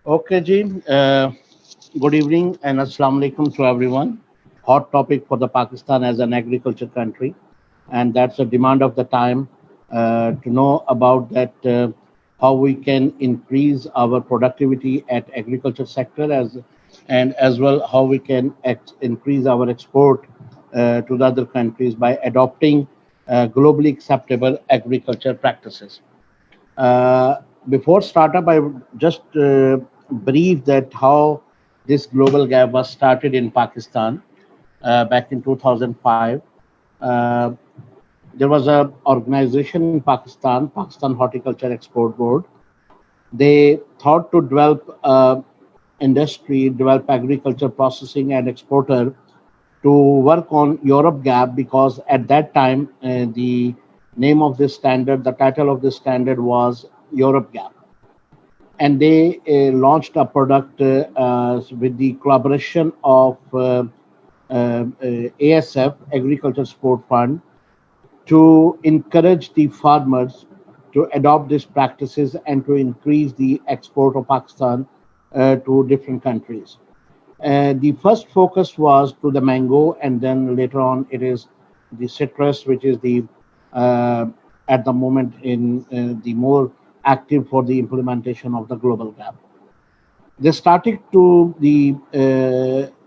Okay, Ji. Good evening and Assalamu alaikum to everyone. Hot topic for the Pakistan as an agriculture country, and that's a demand of the time to know about that how we can increase our productivity at agriculture sector as well how we can increase our export to the other countries by adopting globally acceptable agriculture practices. Uh, Before startup, I would just brief that how this global gap was started in Pakistan back in 2005. Uh, there was a organization in Pakistan, Pakistan Horticulture Export Board. They thought to develop industry, develop agriculture processing and exporter to work on Europe Gap because at that time the name of this standard, the title of this standard was Europe Gap, and they launched a product with the collaboration of ASF, Agriculture Support Fund, to encourage the farmers to adopt these practices and to increase the export of Pakistan to different countries. The first focus was to the mango, and then later on it is the citrus, which is the uh, at the moment in the more active for the implementation of the global gap. They started to the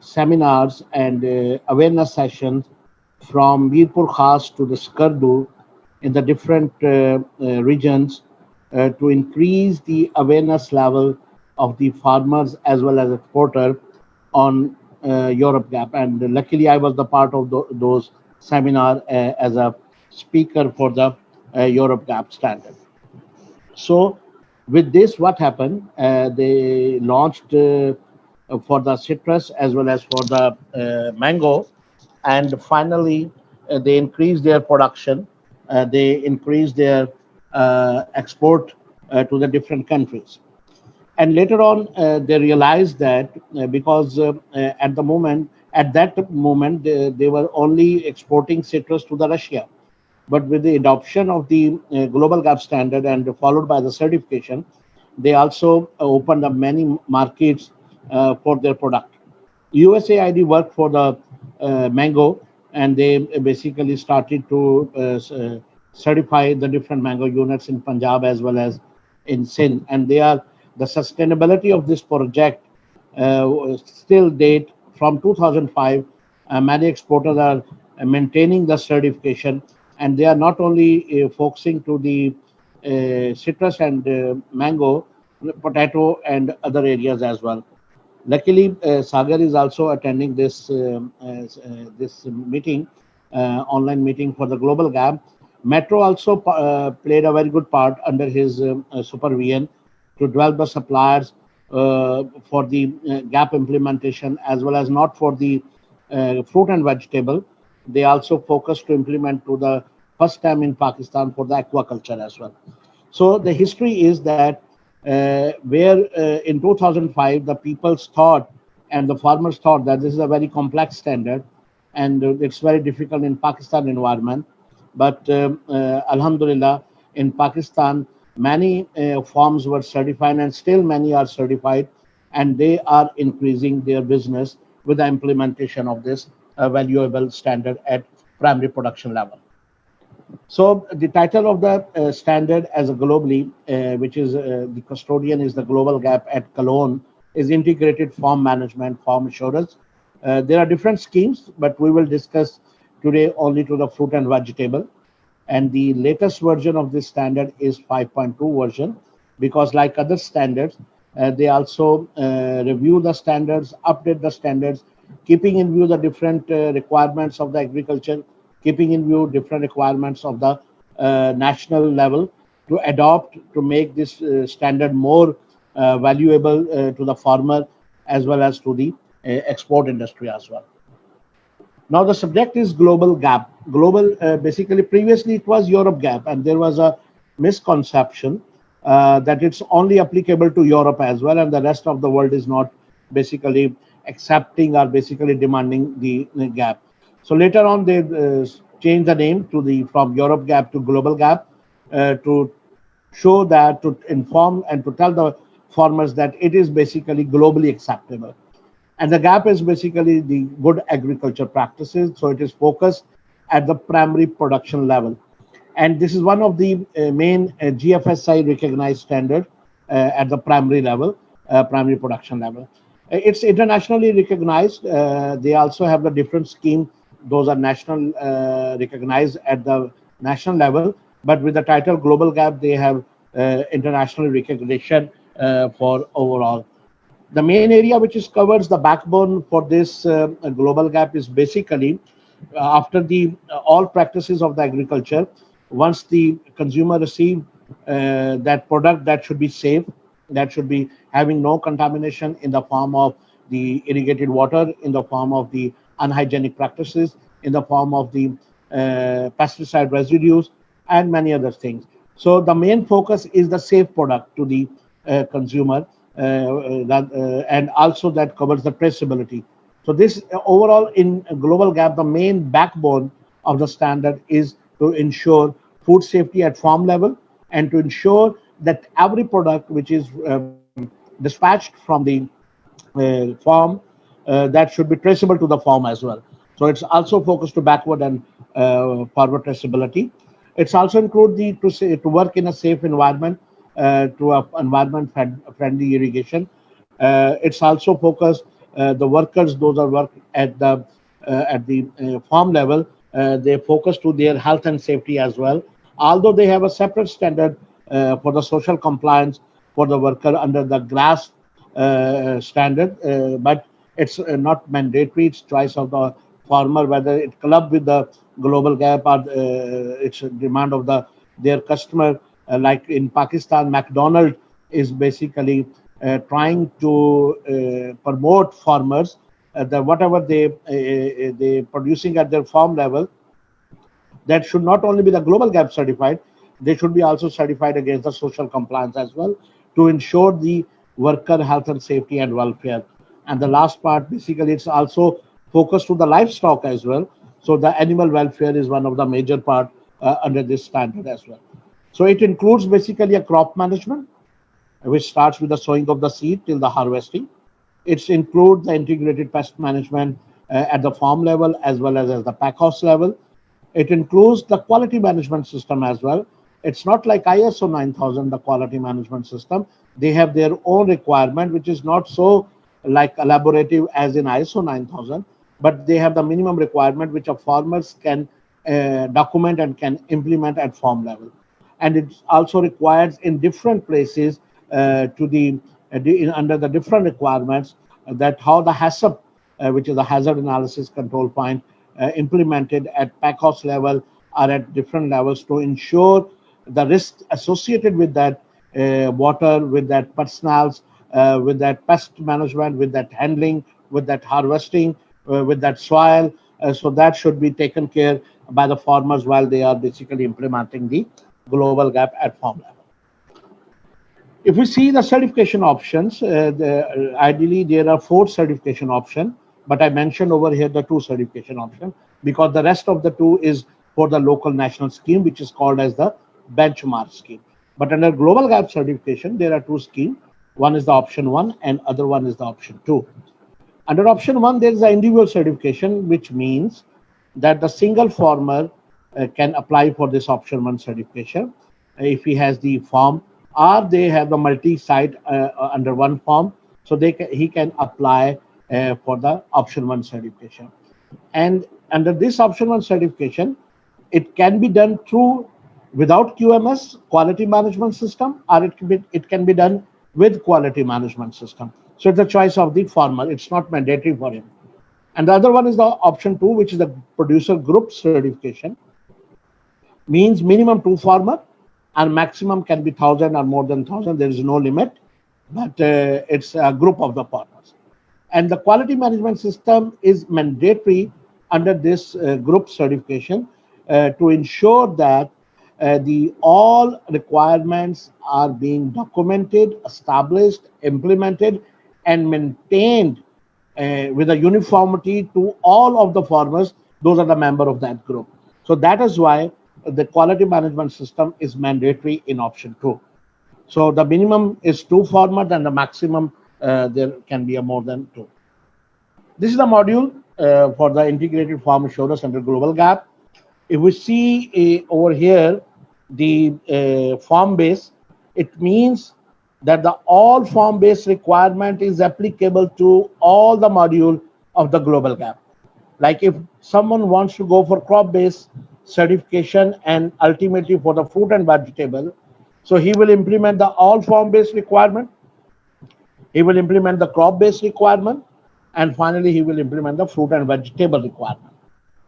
seminars and awareness sessions from Mirpur Khas to the Skardu in the different regions to increase the awareness level of the farmers as well as exporter on Europe Gap. And luckily, I was the part of those seminar as a speaker for the Europe Gap standard. So, with this, what happened? They launched for the citrus as well as for the mango, and finally, they increased their production. They increased their export to the different countries. And later on, they realized that because at that moment, they were only exporting citrus to the Russia, but with the adoption of the global gap standard and followed by the certification, they also opened up many markets for their product. USAID worked for the mango, and they basically started to certify the different mango units in Punjab as well as in Sindh, and they are the sustainability of this project still date from 2005. Many exporters are maintaining the certification, and they are not only focusing to the citrus and mango, potato, and other areas as well. Luckily, Sagar is also attending this meeting, online meeting for the Global Gap. Metro also played a very good part under his supervision to develop the suppliers for the gap implementation as well as not for the fruit and vegetable. They also focused to implement to the first time in Pakistan for the aquaculture as well. So the history is that where in 2005 the people thought and the farmers thought that this is a very complex standard and it's very difficult in Pakistan environment. But Alhamdulillah, in Pakistan, many farms were certified and still many are certified, and they are increasing their business with the implementation of this valuable standard at primary production level. So the title of the standard as a globally, which is the custodian is the global gap at Cologne, is integrated farm management, farm assurance. There are different schemes, but we will discuss today only to the fruit and vegetable. And the latest version of this standard is 5.2 version, because like other standards, they also review the standards, update the standards, keeping in view the different requirements of the agriculture, keeping in view different requirements of the national level to adopt to make this standard more valuable to the farmer as well as to the export industry as well. Now the subject is global gap. Global, basically, previously it was Europe gap, and there was a misconception that it's only applicable to Europe as well, and the rest of the world is not basically accepting or basically demanding the gap. So later on, they changed the name to the from Europe gap to global gap to show that to inform and to tell the farmers that it is basically globally acceptable. And the gap is basically the good agriculture practices. So it is focused at the primary production level. And this is one of the main GFSI recognized standard at the primary level, primary production level. It's internationally recognized. They also have a different scheme. Those are national recognized at the national level, but with the title Global Gap, they have international recognition for overall. The main area which is covers the backbone for this global gap is basically after the all practices of the agriculture. Once the consumer receive that product, that should be safe, that should be having no contamination in the form of the irrigated water, in the form of the unhygienic practices, in the form of the pesticide residues, and many other things. So the main focus is the safe product to the consumer, and also that covers the traceability. So this overall in Global Gap, the main backbone of the standard is to ensure food safety at farm level and to ensure that every product which is dispatched from the farm, that should be traceable to the farm as well. So it's also focused to backward and forward traceability. It's also include the to work in a safe environment, to a environment friendly irrigation. It's also focused the workers, those are work at the farm level. They focus to their health and safety as well. Although they have a separate standard for the social compliance for the worker under the GRAS standard, but it's not mandatory. It's choice of the farmer whether it club with the global gap or it's a demand of their customer. Like in Pakistan, McDonald is basically trying to promote farmers that whatever they producing at their farm level, that should not only be the global gap certified, they should be also certified against the social compliance as well to ensure the worker health and safety and welfare. And the last part, basically, it's also focused to the livestock as well. So the animal welfare is one of the major part under this standard as well. So it includes basically a crop management, which starts with the sowing of the seed till the harvesting. It's include the integrated pest management at the farm level as well as the pack house level. It includes the quality management system as well. It's not like ISO 9000, the quality management system. They have their own requirement, which is not so like elaborative as in ISO 9000, but they have the minimum requirement which a farmers can document and can implement at farm level. And it also requires in different places under the different requirements that how the HACCP, which is the hazard analysis control point, implemented at pack house level or at different levels to ensure the risk associated with that water, with that personals, with that pest management, with that handling, with that harvesting, with that soil. So that should be taken care by the farmers while they are basically implementing the global gap at farm level. If we see the certification options, ideally there are 4 certification options, but I mentioned over here the 2 certification options because the rest of the 2 is for the local national scheme, which is called as the benchmark scheme. But under global gap certification, there are 2 schemes. One is the option 1 and other one is the option 2. Under option 1, there is the individual certification, which means that the single farmer can apply for this option 1 certification if he has the farm, or they have the multi-site under one form, so he can apply for the option 1 certification. And under this option 1 certification, it can be done through without QMS, quality management system, or it can be done with quality management system. So it's the choice of the farmer. It's not mandatory for him. And the other one is the option 2, which is the producer group certification. Means minimum 2 farmer and maximum can be 1,000 or more than 1,000. There is no limit, but it's a group of the farmers. And the quality management system is mandatory under this group certification to ensure that the all requirements are being documented, established, implemented, and maintained with a uniformity to all of the farmers. Those are the member of that group. So that is why the quality management system is mandatory in option 2. So the minimum is 2 farmers and the maximum there can be a more than 2. This is the module for the integrated farm assurance under Global Gap. If we see over here the farm base, it means that the all farm base requirement is applicable to all the module of the Global Gap. Like if someone wants to go for crop based certification and ultimately for the fruit and vegetable, so he will implement the all farm based requirement, he will implement the crop based requirement, and finally he will implement the fruit and vegetable requirement.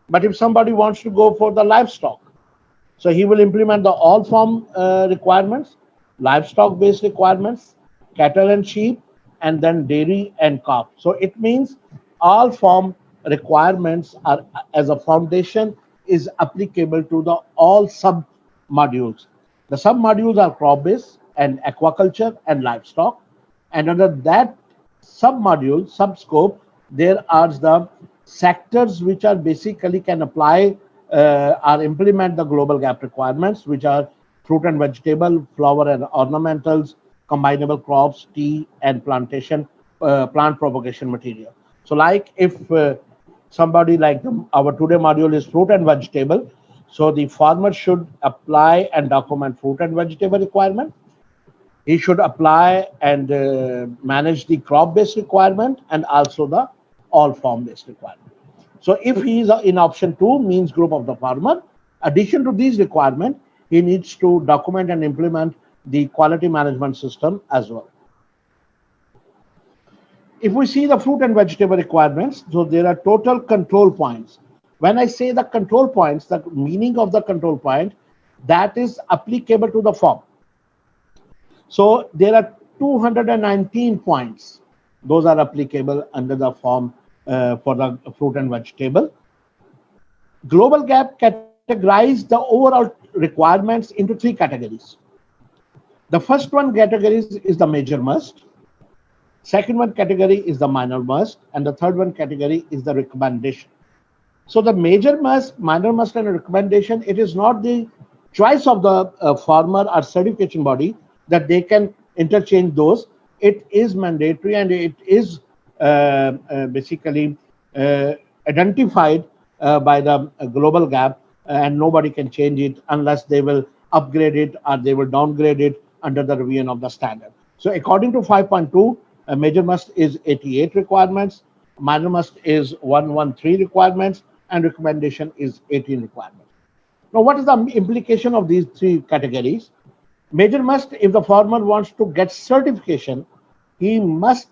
But if somebody wants to go for the livestock, so he will implement the all farm requirements, livestock based requirements, cattle and sheep, and then dairy and calf. So it means all farm requirements are as a foundation is applicable to the all sub modules. The sub modules are crop based and aquaculture and livestock. And under that sub-module, sub-scope, there are the sectors which are basically can apply or implement the global gap requirements, which are fruit and vegetable, flower and ornamentals, combinable crops, tea and plantation, plant propagation material. So like if somebody like our today module is fruit and vegetable, so the farmer should apply and document fruit and vegetable requirement. He should apply and manage the crop-based requirement and also the all farm-based requirement. So if he is in option 2, means group of the farmer, addition to these requirements, he needs to document and implement the quality management system as well. If we see the fruit and vegetable requirements, so there are total control points. When I say the control points, the meaning of the control point, that is applicable to the farm. So there are 219 points. Those are applicable under the form for the fruit and vegetable. Global Gap categorized the overall requirements into 3 categories. The first one category is the major must. Second one category is the minor must. And the third one category is the recommendation. So the major must, minor must, and recommendation, it is not the choice of the farmer or certification body that they can interchange those. It is mandatory and it is basically identified by the Global Gap, and nobody can change it unless they will upgrade it or they will downgrade it under the revision of the standard. So according to 5.2, major must is 88 requirements, minor must is 113 requirements, and recommendation is 18 requirements. Now, what is the implication of these 3 categories? Major must, if the farmer wants to get certification, he must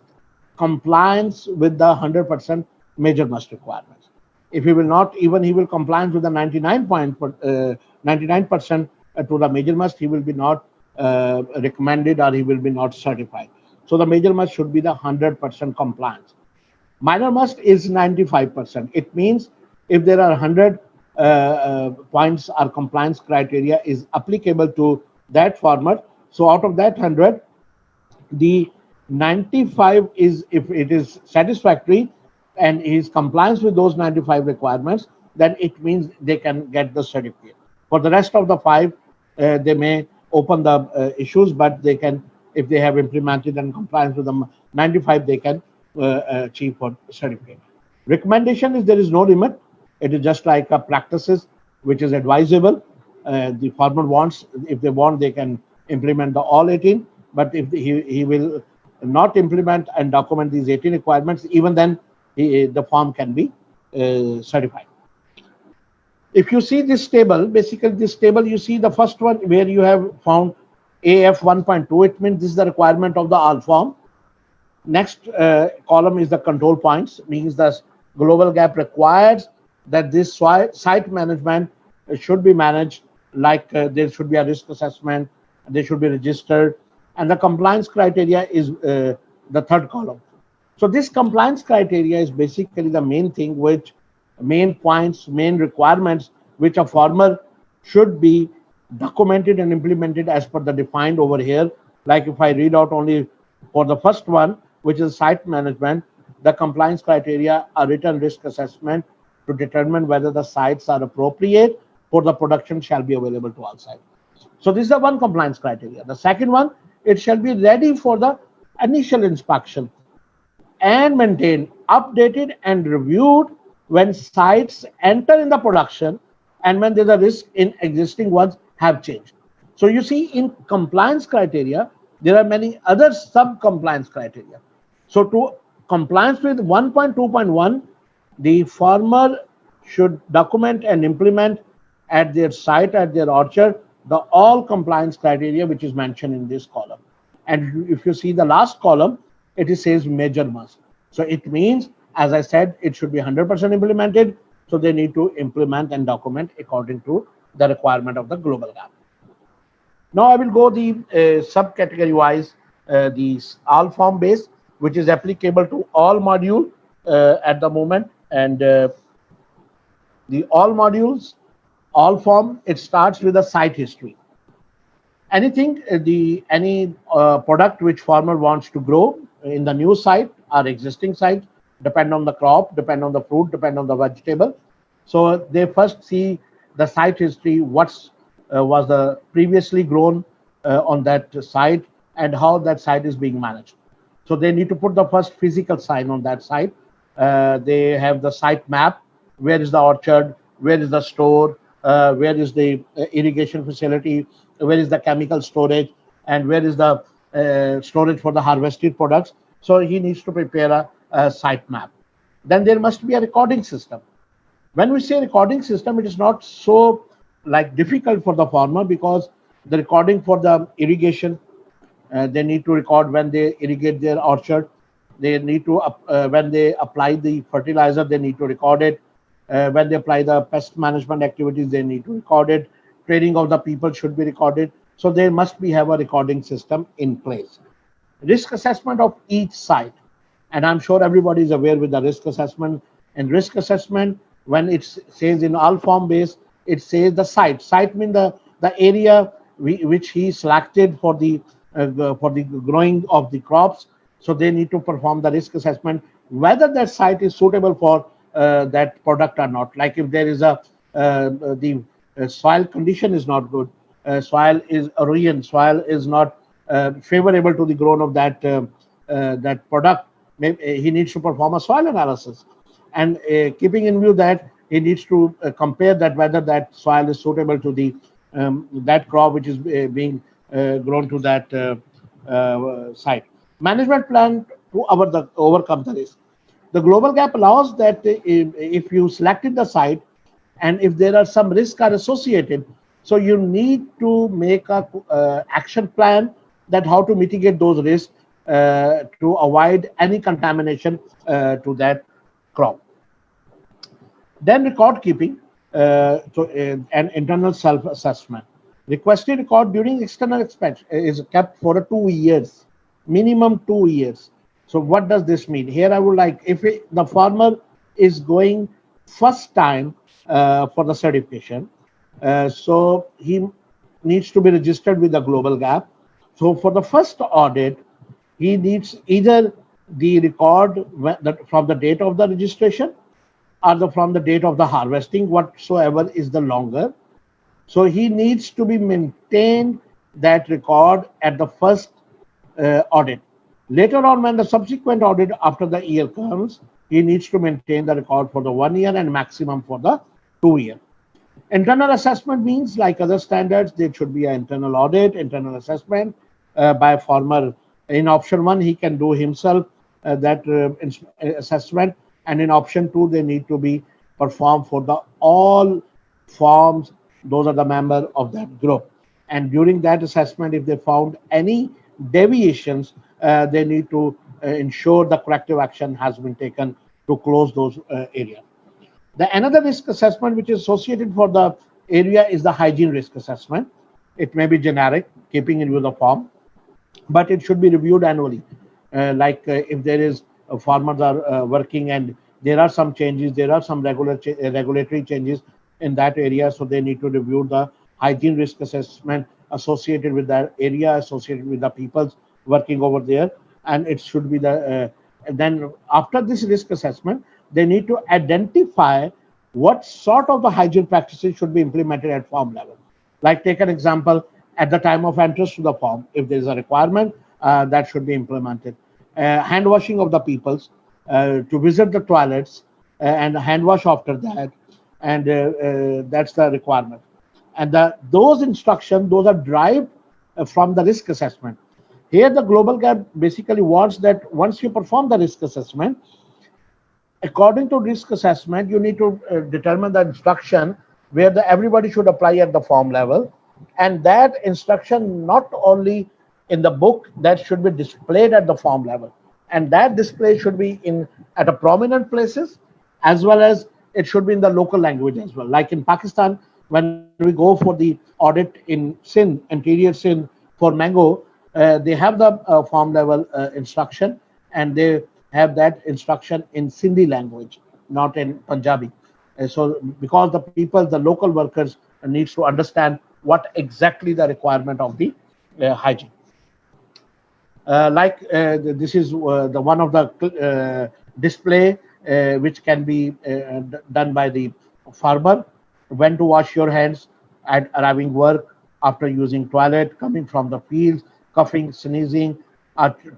compliance with the 100% major must requirements. If he will not, even he will compliance with the 99% to the major must, he will be not recommended or he will be not certified. So the major must should be the 100% compliance. Minor must is 95%. It means if there are 100 points or compliance criteria is applicable to that farmer, so out of that 100, the 95 is if it is satisfactory and is compliance with those 95 requirements, then it means they can get the certificate. For the rest of the 5, they may open the issues, but they can, if they have implemented and compliance with the 95, they can achieve for certificate. Recommendation is there is no limit. It is just like a practices which is advisable. The farmer wants, if they want, they can implement the all 18. But if he will not implement and document these 18 requirements, even then the farm can be certified. If you see this table, basically this table, you see the first one where you have found AF 1.2. It means this is the requirement of the all farm. Next column is the control points, means the Global Gap requires that this site management should be managed like there should be a risk assessment, they should be registered, and the compliance criteria is the third column. So this compliance criteria is basically the main thing, which main points, main requirements, which a farmer should be documented and implemented as per the defined over here. Like if I read out only for the first one, which is site management, the compliance criteria are written risk assessment to determine whether the sites are appropriate for the production shall be available to all sites. So this is the one compliance criteria. The second one it shall be ready for the initial inspection and maintained, updated and reviewed when sites enter in the production and when there's a risk in existing ones have changed. So you see, in compliance criteria, there are many other sub-compliance criteria. So to compliance with 1.2.1, the farmer should document and implement at their site, at their orchard, the all compliance criteria which is mentioned in this column. And if you see the last column, it says major must. So it means, as I said, it should be 100% implemented. So they need to implement and document according to the requirement of the global gap. Now I will go the subcategory wise, the all form base, which is applicable to all module at the moment. And the all modules, all form, it starts with a site history. Anything, any product which farmer wants to grow in the new site or existing site, depend on the crop, depend on the fruit, depend on the vegetable. So they first see the site history, what's was the previously grown on that site and how that site is being managed. So they need to put the first physical sign on that site. They have the site map. Where is the orchard? Where is the store? Where is the irrigation facility? Where is the chemical storage? And where is the storage for the harvested products? So he needs to prepare a site map. Then there must be a recording system. When we say recording system, it is not so like difficult for the farmer, because the recording for the irrigation, they need to record when they irrigate their orchard. They need to, when they apply the fertilizer, they need to record it. When they apply the pest management activities, they need to record it. Training of the people should be recorded. So there must be have a recording system in place. Risk assessment of each site. And I'm sure everybody is aware with the risk assessment. And risk assessment, when it says in all form base, it says the site. Site means the area which he selected for the growing of the crops. So they need to perform the risk assessment whether that site is suitable for that product or not. Like if there is the soil condition is not good, soil is erosion, soil is not favorable to the growth of that product. Maybe he needs to perform a soil analysis, and keeping in view that he needs to compare that whether that soil is suitable to the that crop which is being grown to that site. Management plan to overcome the risk. The global gap allows that if you selected the site and if there are some risks are associated, so you need to make a action plan that how to mitigate those risks to avoid any contamination to that crop. Then record keeping and internal self-assessment. Requested record during external inspection is kept for 2 years, minimum 2 years. So what does this mean? Here I would like, if the farmer is going first time for the certification, so he needs to be registered with the global gap. So for the first audit, he needs either the record from the date of the registration or from the date of the harvesting, whatsoever is the longer. So he needs to be maintained that record at the first audit. Later on, when the subsequent audit after the year comes, he needs to maintain the record for the 1 year and maximum for the 2 year. Internal assessment means, like other standards, there should be an internal audit, internal assessment by a farmer. In option 1, he can do himself that assessment, and in option 2, they need to be performed for the all forms. Those are the members of that group. And during that assessment, if they found any deviations, they need to ensure the corrective action has been taken to close those areas. Another risk assessment which is associated for the area is the hygiene risk assessment. It may be generic, keeping in view the form, but it should be reviewed annually. If there is farmers are working and there are some changes, there are some regulatory changes in that area, so they need to review the hygiene risk assessment associated with that area, associated with the peoples working over there, and it should be the then after this risk assessment, they need to identify what sort of the hygiene practices should be implemented at farm level. Like take an example, at the time of entrance to the farm. If there is a requirement, that should be implemented. Hand washing of the peoples, to visit the toilets and hand wash after that, and that's the requirement. And those instructions, those are derived from the risk assessment. Here, the global gap basically wants that once you perform the risk assessment, according to risk assessment, you need to determine the instruction where everybody should apply at the form level, and that instruction not only in the book, that should be displayed at the form level, and that display should be in at a prominent places, as well as it should be in the local language as well. Like in Pakistan, when we go for the audit in Sindh, interior Sindh, for mango, they have the farm level instruction, and they have that instruction in Sindhi language, not in Punjabi. So because the people, the local workers, needs to understand what exactly the requirement of the hygiene. This is the one of the display which can be done by the farmer. When to wash your hands at arriving work, after using toilet, coming from the fields, coughing, sneezing,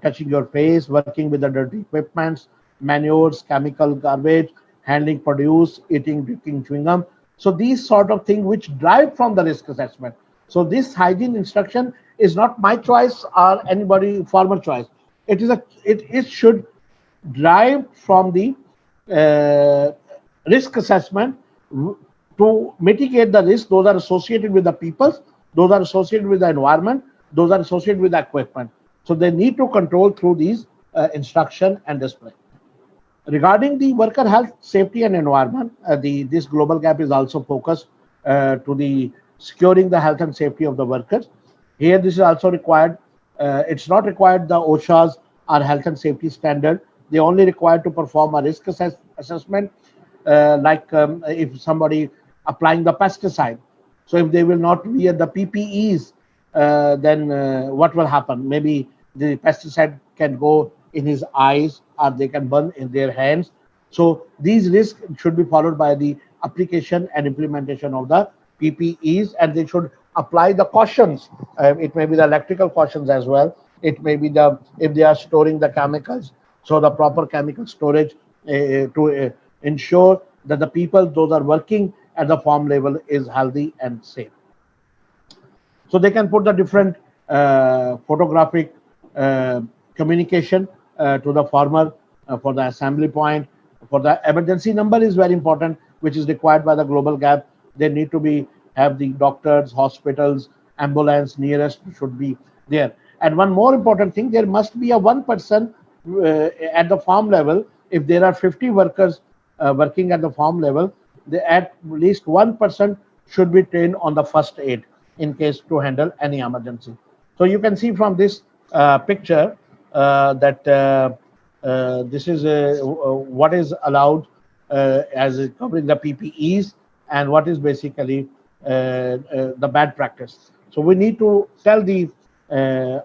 touching your face, working with the dirty equipments, manures, chemical garbage, handling produce, eating, drinking chewing gum. So these sort of things which drive from the risk assessment. So this hygiene instruction is not my choice or anybody farmer choice. It should drive from the uh, risk assessment to mitigate the risk. Those are associated with the peoples, those are associated with the environment, those are associated with the equipment. So they need to control through these instruction and display. Regarding the worker health, safety, and environment, this global gap is also focused to the securing the health and safety of the workers. Here, this is also required. It's not required the OSHA's or health and safety standard. They only required to perform a risk assessment, if somebody applying the pesticide. So if they will not wear the PPEs, then what will happen? Maybe the pesticide can go in his eyes, or they can burn in their hands. So these risks should be followed by the application and implementation of the PPEs, and they should apply the cautions. It may be the electrical cautions as well. It may be the if they are storing the chemicals, so the proper chemical storage to ensure that the people those are working at the farm level is healthy and safe. So they can put the different photographic uh, communication to the farmer for the assembly point. For the emergency number is very important, which is required by the global gap. They need to be have the doctors, hospitals, ambulance nearest should be there. And one more important thing, there must be a one person at the farm level. If there are 50 workers working at the farm level, at least 1% should be trained on the first aid in case to handle any emergency. So you can see from this picture that this is what is allowed as covering the PPEs, and what is basically the bad practice. So we need to tell the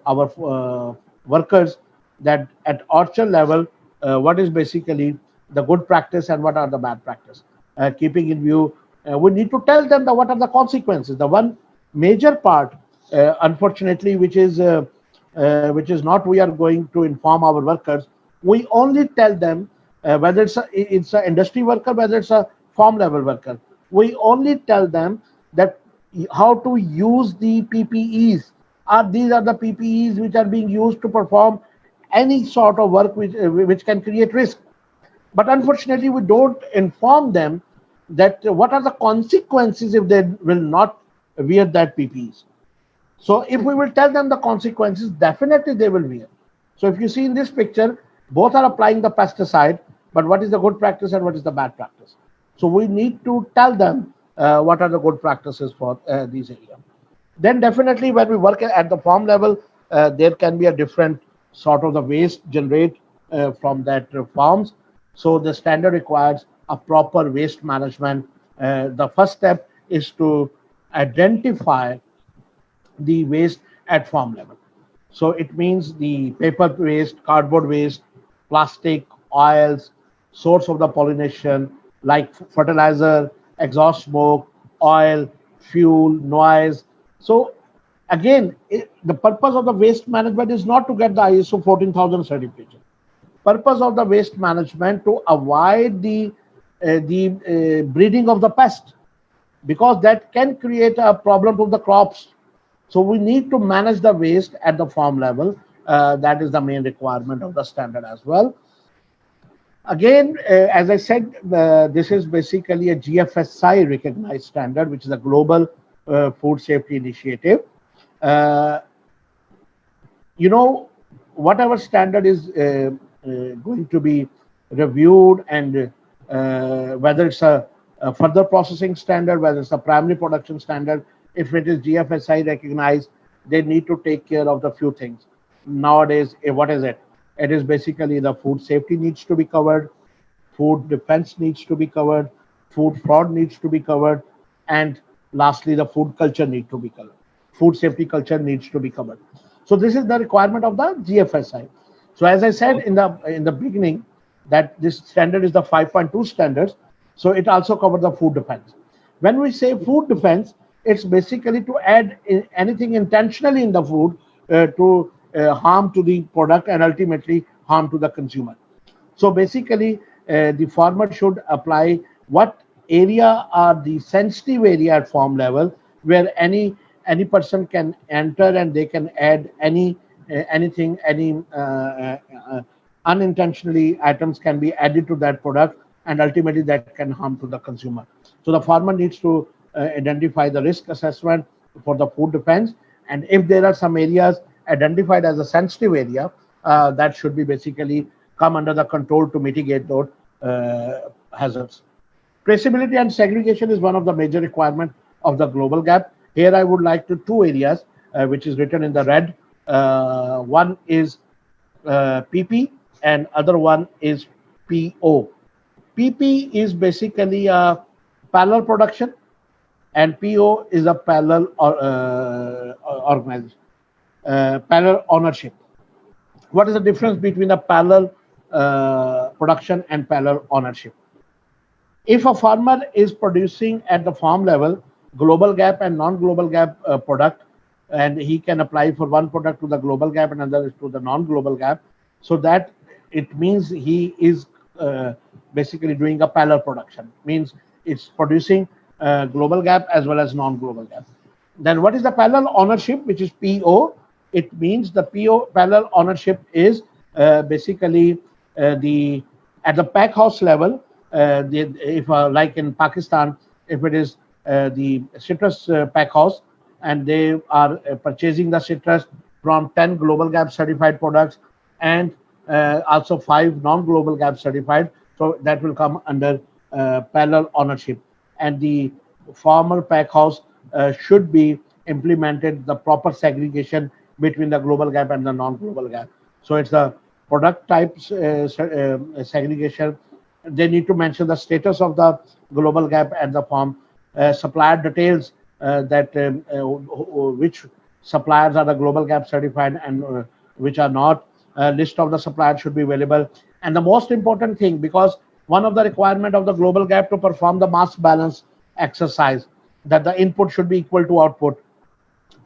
our workers that at orchard level, what is basically the good practice and what are the bad practice. Keeping in view, we need to tell them what are the consequences. The one major part, unfortunately, which is not we are going to inform our workers. We only tell them whether it's an industry worker, whether it's a farm level worker. We only tell them that how to use the PPEs. These are the PPEs which are being used to perform any sort of work which can create risk. But unfortunately, we don't inform them that what are the consequences if they will not wear that PPEs. So if we will tell them the consequences, definitely they will wear. So if you see in this picture, both are applying the pesticide, but what is the good practice and what is the bad practice? So we need to tell them what are the good practices for these areas. Then definitely when we work at the farm level, there can be a different sort of the waste generate from that farms. So the standard requires a proper waste management. The first step is to identify the waste at farm level. So it means the paper waste, cardboard waste, plastic, oils, source of the pollination, like fertilizer, exhaust smoke, oil, fuel, noise. So Again, the purpose of the waste management is not to get the ISO 14000 certification. Purpose of the waste management to avoid the breeding of the pest, because that can create a problem to the crops. So we need to manage the waste at the farm level. That is the main requirement of the standard as well. Again, as I said, this is basically a GFSI recognized standard, which is a global food safety initiative. Uh, you know, whatever standard is going to be reviewed, and whether it's a further processing standard, whether it's a primary production standard, if it is GFSI recognized, they need to take care of the few things. Nowadays, what is it? It is basically the food safety needs to be covered, food defense needs to be covered, food fraud needs to be covered, and lastly, the food culture needs to be covered. Food safety culture needs to be covered. So this is the requirement of the GFSI. So as I said in the beginning, that this standard is the 5.2 standards. So it also covers the food defense. When we say food defense, it's basically to add anything intentionally in the food to harm to the product and ultimately harm to the consumer. So basically, the farmer should apply what area are the sensitive area at farm level, where any person can enter and they can add anything, any unintentionally items can be added to that product, and ultimately that can harm to the consumer. So the farmer needs to identify the risk assessment for the food defense, and if there are some areas identified as a sensitive area, that should be basically come under the control to mitigate those hazards. Traceability and segregation is one of the major requirements of the global gap. Here I would like to two areas which is written in the red. One is PP and other one is PO. PP is basically a parallel production, and PO is a parallel organization, parallel ownership. What is the difference between a parallel production and parallel ownership? If a farmer is producing at the farm level global gap and non-global gap product, and he can apply for one product to the global gap and another to the non-global gap, so that it means he is basically doing a parallel production, means it's producing global gap as well as non-global gap. Then what is the parallel ownership, which is PO? It means the PO parallel ownership is basically the at the pack house level. If like in Pakistan, if it is the citrus pack house, and they are purchasing the citrus from 10 global gap certified products and also 5 non-global gap certified, so that will come under parallel ownership. And the farmer pack house should be implemented the proper segregation between the global gap and the non-global gap. So it's the product types segregation. They need to mention the status of the global gap at the farm, supplier details, that which suppliers are the global gap certified and which are not. List of the suppliers should be available. And the most important thing, because one of the requirement of the global gap to perform the mass balance exercise, that the input should be equal to output.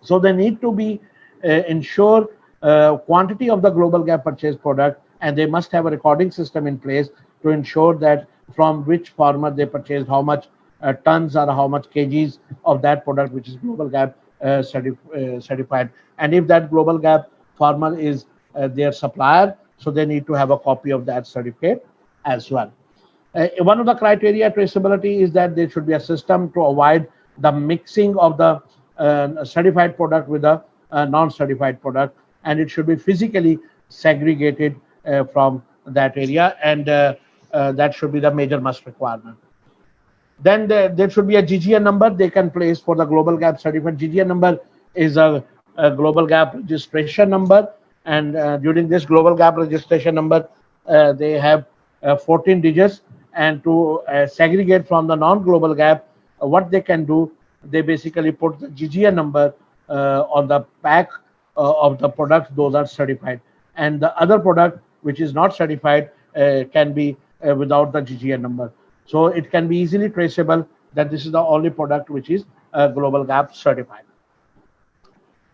So they need to be ensure quantity of the global gap purchase product, and they must have a recording system in place to ensure that from which farmer they purchased how much tons or how much kgs of that product which is global gap certified. And if that global gap farmer is their supplier, so they need to have a copy of that certificate as well. One of the criteria traceability is that there should be a system to avoid the mixing of the certified product with the non-certified product, and it should be physically segregated from that area, and that should be the major must requirement. Then there should be a GGN number they can place for the global gap certificate. GGN number is a global gap registration number, and during this global gap registration number, they have 14 digits. And to segregate from the non-global gap, what they can do, they basically put the GGN number on the pack of the product those are certified, and the other product which is not certified can be without the GGN number. So it can be easily traceable that this is the only product which is global gap certified.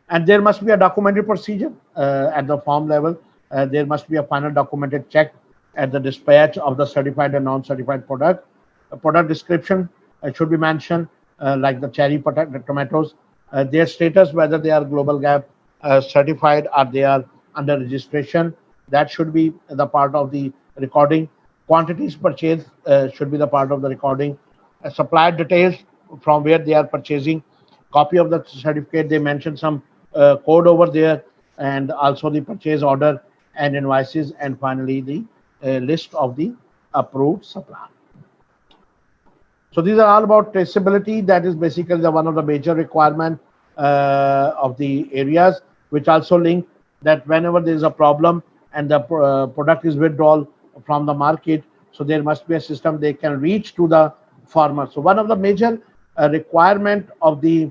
And there must be a documented procedure at the farm level. There must be a final documented check at the dispatch of the certified and non-certified product. A product description should be mentioned, like the cherry the tomatoes, their status, whether they are Global Gap certified or they are under registration. That should be the part of the recording. Quantities purchased should be the part of the recording. Supplier details from where they are purchasing, copy of the certificate. They mention some code over there, and also the purchase order and invoices, and finally the list of the approved supplier. So these are all about traceability. That is basically one of the major requirement of the areas, which also link that whenever there is a problem and the product is withdrawn from the market, so there must be a system they can reach to the farmer. So one of the major requirement of the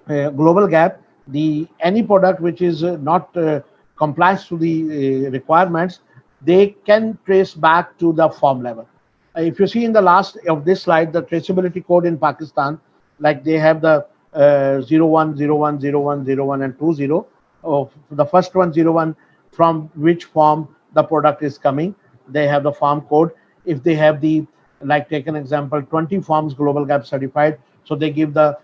Global Gap, the any product which is not complies to the requirements, they can trace back to the farm level. If you see in the last of this slide, the traceability code in Pakistan, like they have the 01010101 and 20. The first one 01, from which farm the product is coming. They have the farm code. If they have the, like take an example, 20 farms Global Gap certified, so they give the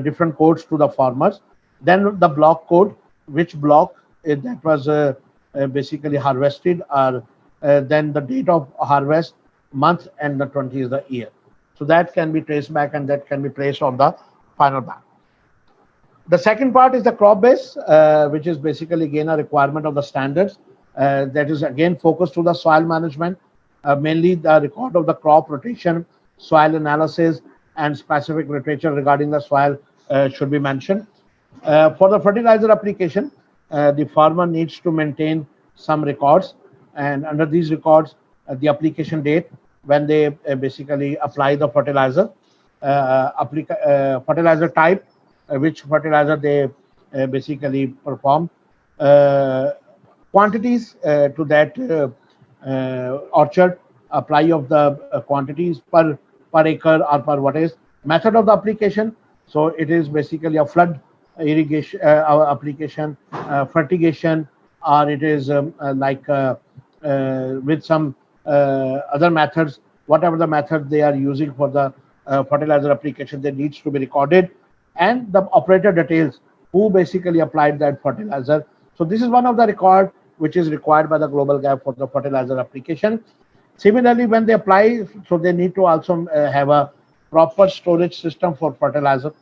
different codes to the farmers. Then the block code, which block that was basically harvested, or then the date of harvest, month, and the 20 is the year. So that can be traced back and that can be placed on the final bag. The second part is the crop base, which is basically again a requirement of the standards. That is again focused to the soil management, mainly the record of the crop rotation, soil analysis, and specific literature regarding the soil should be mentioned. For the fertilizer application, the farmer needs to maintain some records, and under these records, the application date, when they basically apply the fertilizer, fertilizer type, which fertilizer they basically perform, quantities to that orchard, apply of the quantities per acre or per what is method of the application. So it is basically a flood irrigation application, fertigation, or it is with some other methods. Whatever the method they are using for the fertilizer application, they needs to be recorded, and the operator details who basically applied that fertilizer. So this is one of the record which is required by the Global Gap for the fertilizer application. Similarly, when they apply, so they need to also have a proper storage system for fertilizer.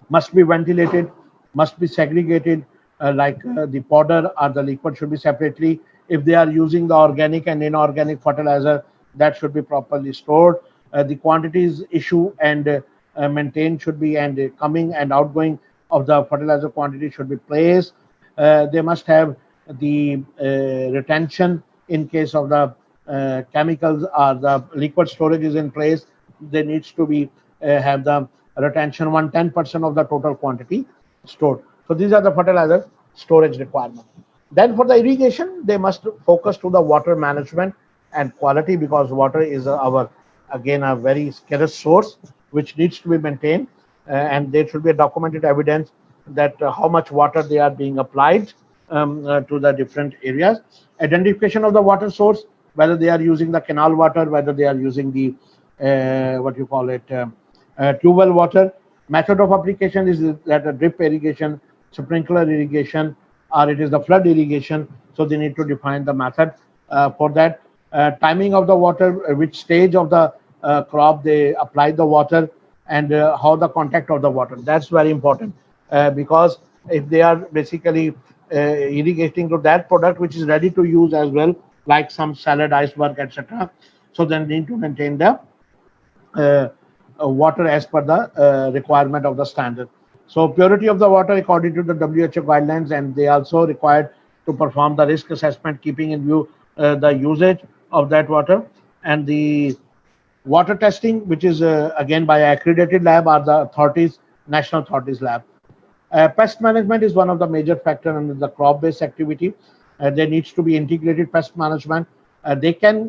Must be ventilated, must be segregated, the powder or the liquid should be separately. If they are using the organic and inorganic fertilizer, that should be properly stored. The quantities issue and maintained should be, and coming and outgoing of the fertilizer quantity should be placed. They must have the retention in case of the chemicals or the liquid storage is in place. There needs to be have the retention 110% of the total quantity stored. So these are the fertilizer storage requirements. Then for the irrigation, they must focus to the water management and quality, because water is our, again, a very scarce source which needs to be maintained, and there should be a documented evidence that how much water they are being applied to the different areas. Identification of the water source, whether they are using the canal water, whether they are using the what you call it tubewell water. Method of application is that a drip irrigation, sprinkler irrigation, or it is the flood irrigation. So they need to define the method for that. Timing of the water, which stage of the crop they apply the water, and how the contact of the water. That's very important, because if they are basically irrigating to that product which is ready to use as well, like some salad, iceberg, etc., so then they need to maintain the water as per the requirement of the standard. So purity of the water according to the WHO guidelines, and they also required to perform the risk assessment, keeping in view the usage of that water, and the water testing, which is again by accredited lab or the authorities, national authorities lab. Pest management is one of the major factors under the crop-based activity. There needs to be integrated pest management. They can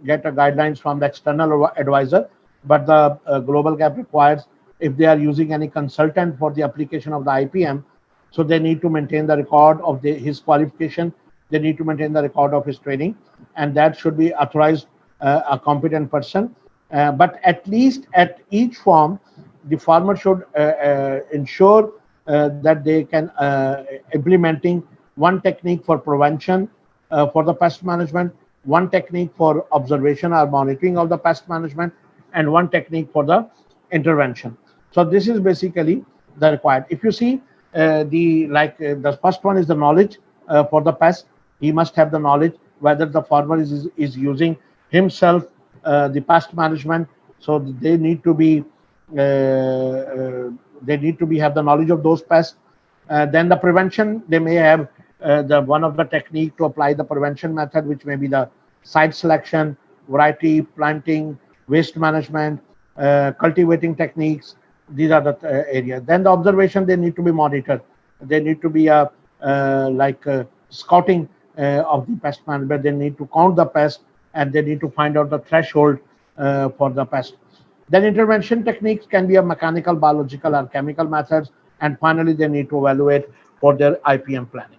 get guidelines from the external advisor, but the Global Gap requires if they are using any consultant for the application of the IPM, so they need to maintain the record of his qualification. They need to maintain the record of his training, and that should be authorized a competent person. But at least at each farm, the farmer should ensure that they can implementing one technique for prevention for the pest management, one technique for observation or monitoring of the pest management, and one technique for the intervention. So this is basically the required. If you see the first one is the knowledge for the pest. He must have the knowledge whether the farmer is using himself the pest management. So they need to be have the knowledge of those pests. Then the prevention, they may have the one of the technique to apply the prevention method, which may be the site selection, variety planting, waste management, cultivating techniques. These are the areas. Then the observation, they need to be monitored. They need to be scouting of the pest management. They need to count the pest, and they need to find out the threshold for the pest. Then intervention techniques can be a mechanical, biological, or chemical methods. And finally, they need to evaluate for their IPM planning.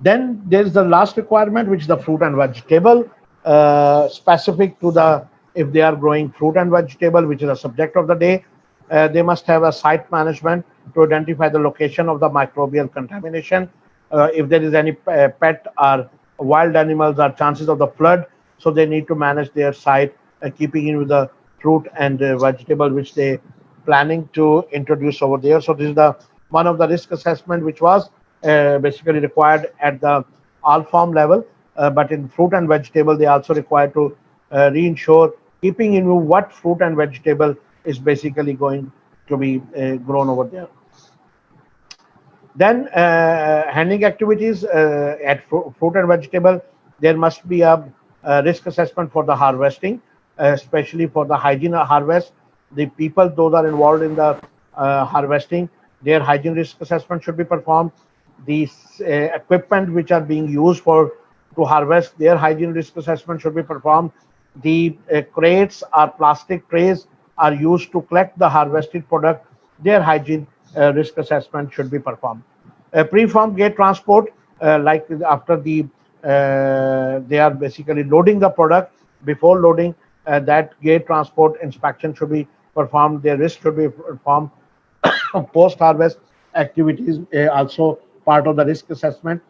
Then there's the last requirement, which is the fruit and vegetable, specific to the, if they are growing fruit and vegetable, which is a subject of the day, they must have a site management to identify the location of the microbial contamination. If there is any pet or wild animals or chances of the flood, so they need to manage their site, keeping in with the fruit and vegetable which they planning to introduce over there. So this is the one of the risk assessment which was basically required at the all farm level, but in fruit and vegetable they also required to reinsure, keeping in view what fruit and vegetable is basically going to be grown over there. Then handling activities at fruit and vegetable, there must be a risk assessment for the harvesting, especially for the hygiene harvest. The people, those are involved in the harvesting, their hygiene risk assessment should be performed. The equipment which are being used to harvest, their hygiene risk assessment should be performed. The crates or plastic trays are used to collect the harvested product, their hygiene risk assessment should be performed. Pre-farm gate transport, like after the they are basically loading the product, before loading that gate transport inspection should be performed, their risk should be performed. Post-harvest activities also part of the risk assessment.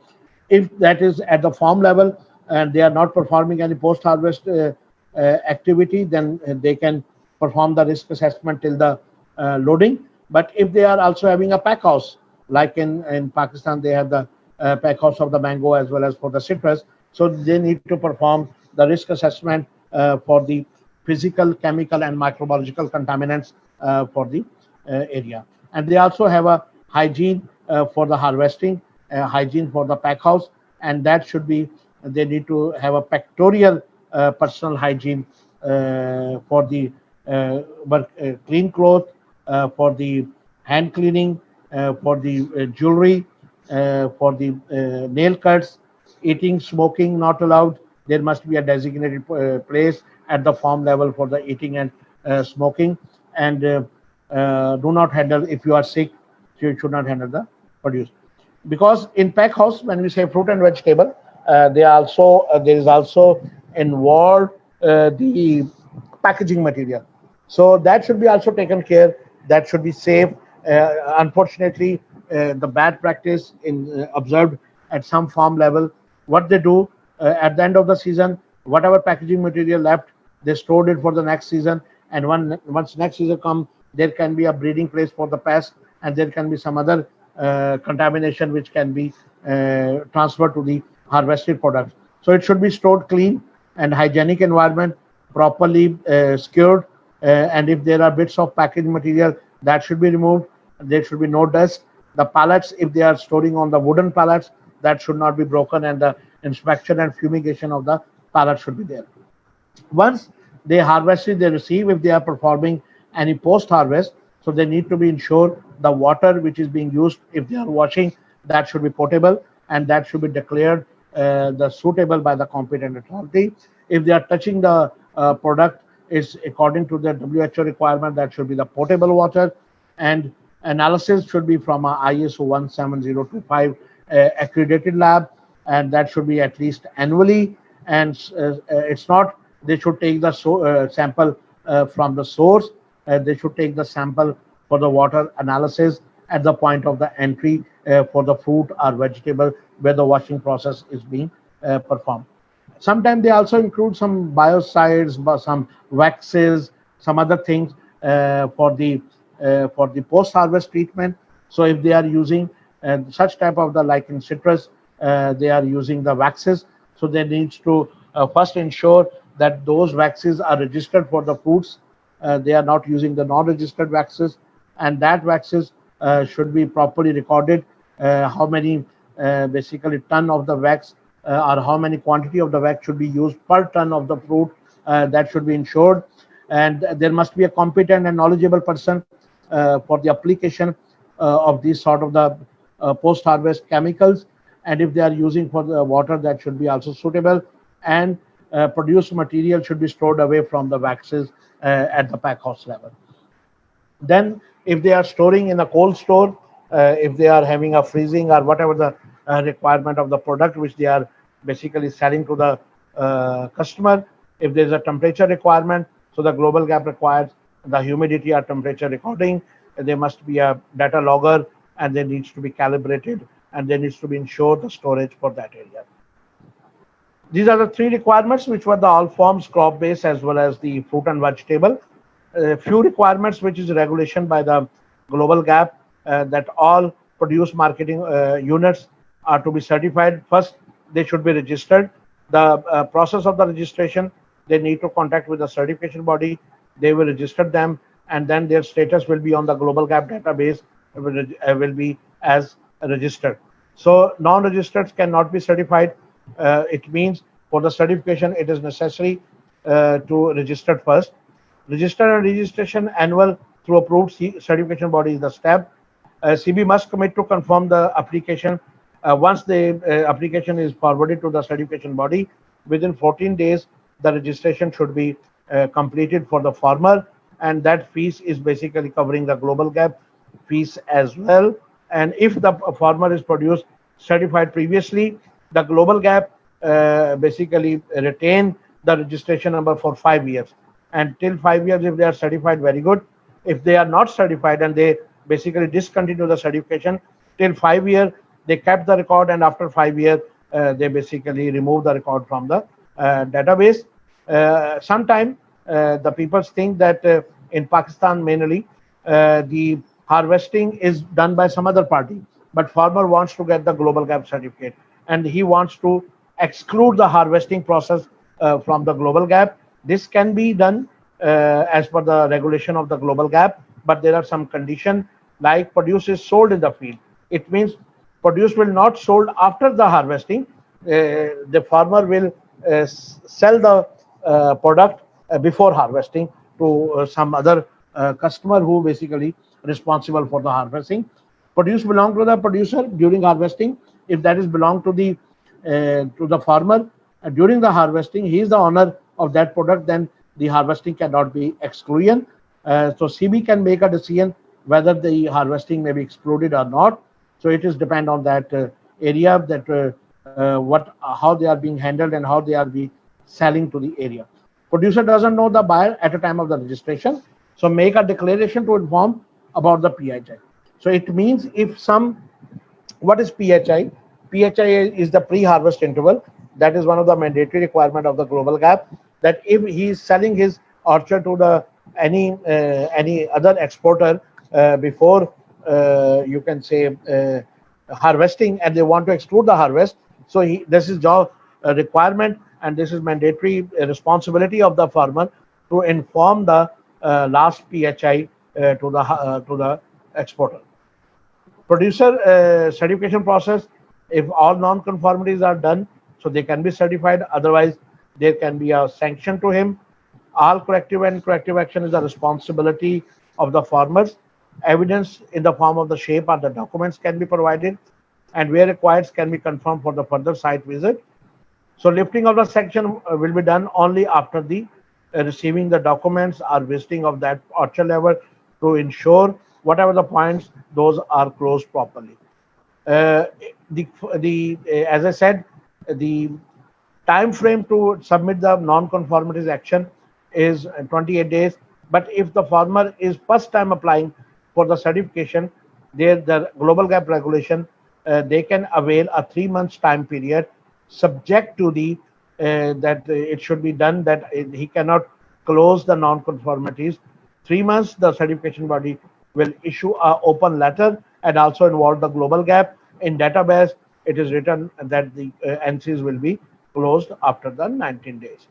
If that is at the farm level and they are not performing any post-harvest activity, then they can perform the risk assessment till the loading. But if they are also having a pack house, like in Pakistan, they have the pack house of the mango as well as for the citrus, so they need to perform the risk assessment for the physical, chemical, and microbiological contaminants for the area. And they also have a hygiene for the harvesting, hygiene for the pack house, and that should be, they need to have a pectoral personal hygiene for the clean cloth, for the hand cleaning, for the jewelry, for the nail cuts, eating, smoking not allowed. There must be a designated place at the farm level for the eating and smoking. And do not handle, if you are sick, you should not handle the produce. Because in pack house, when we say fruit and vegetable, they also there is also involved the packaging material. So that should be also taken care. That should be safe. Unfortunately, the bad practice in observed at some farm level, what they do at the end of the season, whatever packaging material left, they stored it for the next season. And once next season comes, there can be a breeding place for the pest, and there can be some other contamination which can be transferred to the harvested products. So it should be stored clean and hygienic environment, properly secured. And if there are bits of packaging material, that should be removed. There should be no dust. The pallets, if they are storing on the wooden pallets, that should not be broken, and the inspection and fumigation of the pallet should be there. Once they harvested, they receive, if they are performing any post-harvest, so they need to be ensured the water which is being used, if they are washing, that should be potable, and that should be declared the suitable by the competent authority. If they are touching the product, is according to the WHO requirement that should be the potable water, and analysis should be from a ISO 17025 accredited lab, and that should be at least annually. And it's not they should take the sample from the source. They should take the sample for the water analysis at the point of the entry for the fruit or vegetable where the washing process is being performed. Sometimes they also include some biocides, some waxes, some other things for the post-harvest treatment. So if they are using such type of the like in citrus, they are using the waxes. So they need to first ensure that those waxes are registered for the fruits. They are not using the non-registered waxes, and that waxes should be properly recorded. How many basically ton of the wax or how many quantity of the wax should be used per ton of the fruit, that should be ensured. And there must be a competent and knowledgeable person for the application of these sort of the post-harvest chemicals. And if they are using for the water, that should be also suitable. And produced material should be stored away from the waxes at the pack house level. Then, if they are storing in a cold store, if they are having a freezing or whatever the requirement of the product which they are basically selling to the customer, if there is a temperature requirement, so the global gap requires the humidity or temperature recording. There must be a data logger, and there needs to be calibrated, and there needs to be ensured the storage for that area. These are the three requirements, which were the all forms, crop base, as well as the fruit and vegetable. Few requirements, which is regulation by the global gap, that all produce marketing units are to be certified. First, they should be registered. The process of the registration, they need to contact with the certification body. They will register them, and then their status will be on the global gap database, will be as registered. So non-registered cannot be certified. It means for the certification, it is necessary to register first. Register and registration annual through approved certification body is the step. CB must commit to confirm the application. Once the application is forwarded to the certification body, within 14 days, the registration should be completed for the farmer, and that fees is basically covering the global gap fees as well. And if the farmer is produced certified previously, the global gap basically retain the registration number for 5 years. And till 5 years, if they are certified, very good. If they are not certified and they basically discontinue the certification, till 5 years, they kept the record, and after 5 years, they basically remove the record from the database. Sometimes the people think that in Pakistan mainly, the harvesting is done by some other party, but farmer wants to get the global gap certificate, and he wants to exclude the harvesting process from the global gap. This can be done as per the regulation of the global gap, but there are some conditions, like produce is sold in the field. It means produce will not sold after the harvesting. The farmer will sell the product before harvesting to some other customer who basically responsible for the harvesting. Produce belong to the producer during harvesting. If that is belong to the farmer during the harvesting, he is the owner of that product. Then the harvesting cannot be exclusion. So CB can make a decision whether the harvesting may be excluded or not. So it is depend on that area, that how they are being handled and how they are be selling to the area. Producer doesn't know the buyer at the time of the registration, so make a declaration to inform about the PHI. So it means if some, what is PHI? PHI is the pre-harvest interval. That is one of the mandatory requirement of the global gap. That if he is selling his orchard to the any other exporter before you can say harvesting, and they want to exclude the harvest, so this is job requirement, and this is mandatory responsibility of the farmer to inform the last PHI to the exporter. Producer certification process, if all non-conformities are done, so they can be certified. Otherwise, there can be a sanction to him. All corrective and corrective action is the responsibility of the farmers. Evidence in the form of the shape or the documents can be provided, and where required can be confirmed for the further site visit. So lifting of the sanction will be done only after the receiving the documents or visiting of that orchard level to ensure whatever the points, those are closed properly. Uh, as I said, the time frame to submit the non-conformities action is 28 days. But if the farmer is first time applying for the certification, there the global gap regulation, they can avail a 3 months time period, subject to the that it should be done that he cannot close the non-conformities. 3 months, the certification body will issue a open letter and also involve the global gap in database. It is written that the NCs will be closed after the 19 days.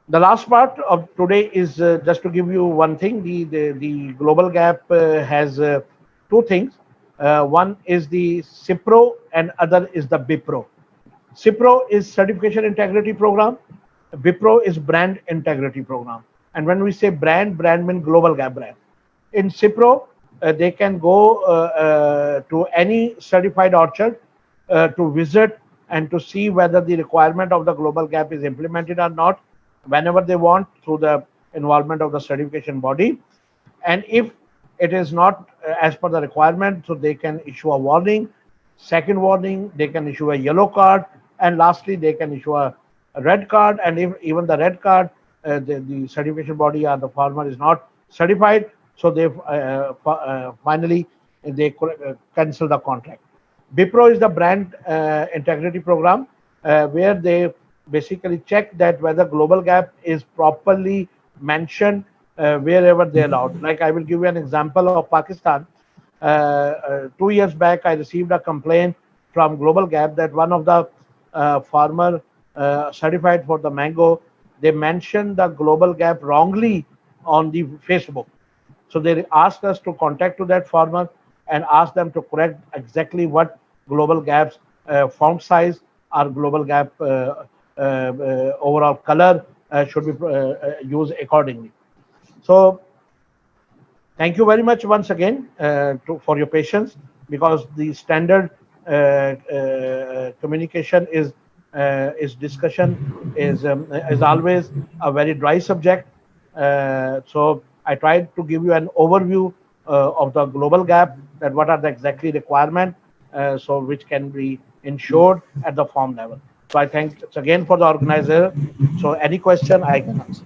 The last part of today is just to give you one thing. The global gap has two things. One is the CIPRO and other is the BIPRO. CIPRO is Certification Integrity Program. BIPRO is Brand Integrity Program. And when we say brand, brand means global gap brand. In CIPRO, they can go to any certified orchard to visit and to see whether the requirement of the global gap is implemented or not whenever they want through the involvement of the certification body. And if it is not as per the requirement, so they can issue a warning. Second warning, they can issue a yellow card. And lastly, they can issue a red card. And if even the red card, the certification body or the farmer is not certified, so they finally they cancel the contract. BIPRO is the brand integrity program where they basically check that whether global gap is properly mentioned wherever they allowed. Like I will give you an example of Pakistan. 2 years back, I received a complaint from Global Gap that one of the farmer certified for the mango, they mentioned the Global Gap wrongly on the Facebook. So they asked us to contact to that farmer and ask them to correct exactly what global gaps font size or global gap overall color should be used accordingly. So thank you very much once again for your patience, because the standard communication is discussion is always a very dry subject. So I tried to give you an overview of the global gap, that what are the exactly requirement, so which can be ensured at the farm level. So I thank again for the organizer. So any question I can answer.